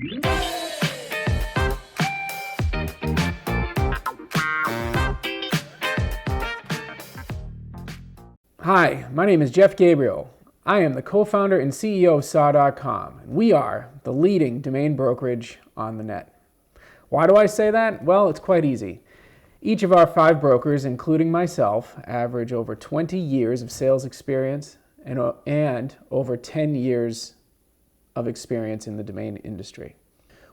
Hi, my name is Jeff Gabriel. I am the co-founder and CEO of Saw.com, and we are the leading domain brokerage on the net. Why do I say that? Well, it's quite easy. Each of our 5 brokers, including myself, average over 20 years of sales experience and over 10 years of experience in the domain industry.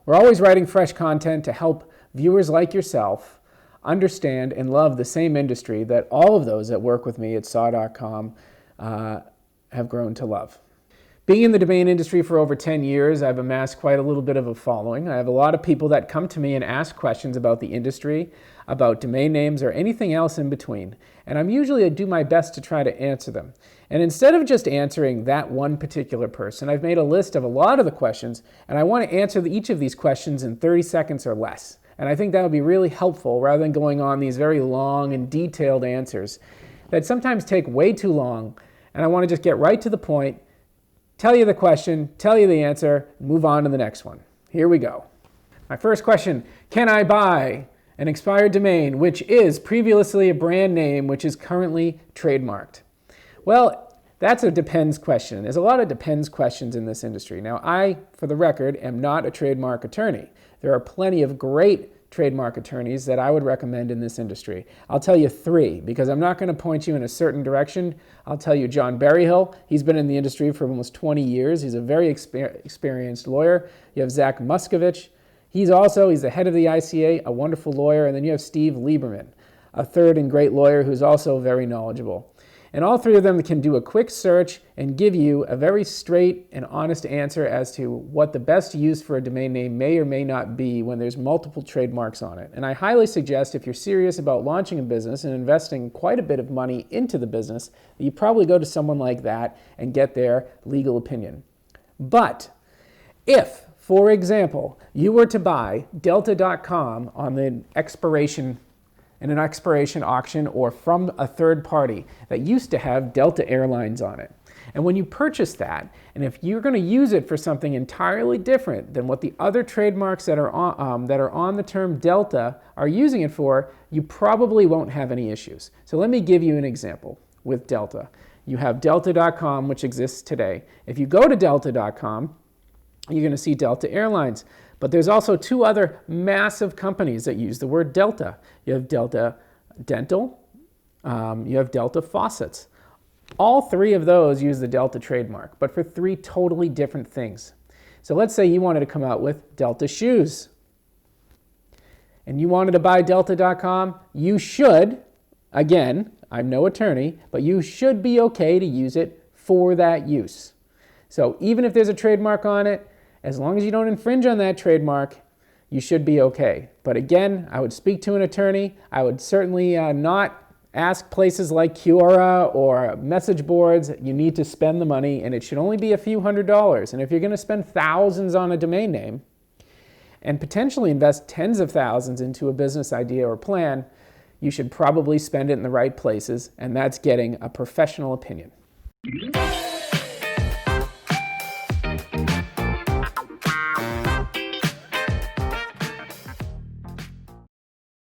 We're always writing fresh content to help viewers like yourself understand and love the same industry that all of those that work with me at Saw.com have grown to love. Being in the domain industry for over 10 years, I've amassed quite a little bit of a following. I have a lot of people that come to me and ask questions about the industry, about domain names, or anything else in between. And I do my best to try to answer them. And instead of just answering that one particular person, I've made a list of a lot of the questions, and I want to answer each of these questions in 30 seconds or less. And I think that would be really helpful rather than going on these very long and detailed answers that sometimes take way too long. And I want to just get right to the point, tell you the question, tell you the answer, move on to the next one. Here we go. My first question, can I buy an expired domain which is previously a brand name which is currently trademarked? Well, that's a depends question. There's a lot of depends questions in this industry. Now, I, for the record, am not a trademark attorney. There are plenty of great trademark attorneys that I would recommend in this industry. I'll tell you 3 because I'm not going to point you in a certain direction. I'll tell you John Berryhill. He's been in the industry for almost 20 years. He's a very experienced lawyer. You have Zach Muscovich. He's the head of the ICA, a wonderful lawyer. And then you have Steve Lieberman, a third and great lawyer who's also very knowledgeable. And all 3 of them can do a quick search and give you a very straight and honest answer as to what the best use for a domain name may or may not be when there's multiple trademarks on it. And I highly suggest if you're serious about launching a business and investing quite a bit of money into the business, that you probably go to someone like that and get their legal opinion. But if, for example, you were to buy Delta.com on an expiration auction or from a third party that used to have Delta Airlines on it. And when you purchase that, and if you're going to use it for something entirely different than what the other trademarks that are on the term Delta are using it for, you probably won't have any issues. So let me give you an example with Delta. You have Delta.com, which exists today. If you go to Delta.com, you're going to see Delta Airlines. But there's also 2 other massive companies that use the word Delta. You have Delta Dental, you have Delta Faucets. All 3 of those use the Delta trademark, but for 3 totally different things. So let's say you wanted to come out with Delta Shoes, and you wanted to buy Delta.com, you should, again, I'm no attorney, but you should be okay to use it for that use. So even if there's a trademark on it, as long as you don't infringe on that trademark, you should be okay. But again, I would speak to an attorney. I would certainly not ask places like Quora or message boards. You need to spend the money, and it should only be a few $100s. And if you're going to spend thousands on a domain name and potentially invest tens of thousands into a business idea or plan, you should probably spend it in the right places, and that's getting a professional opinion.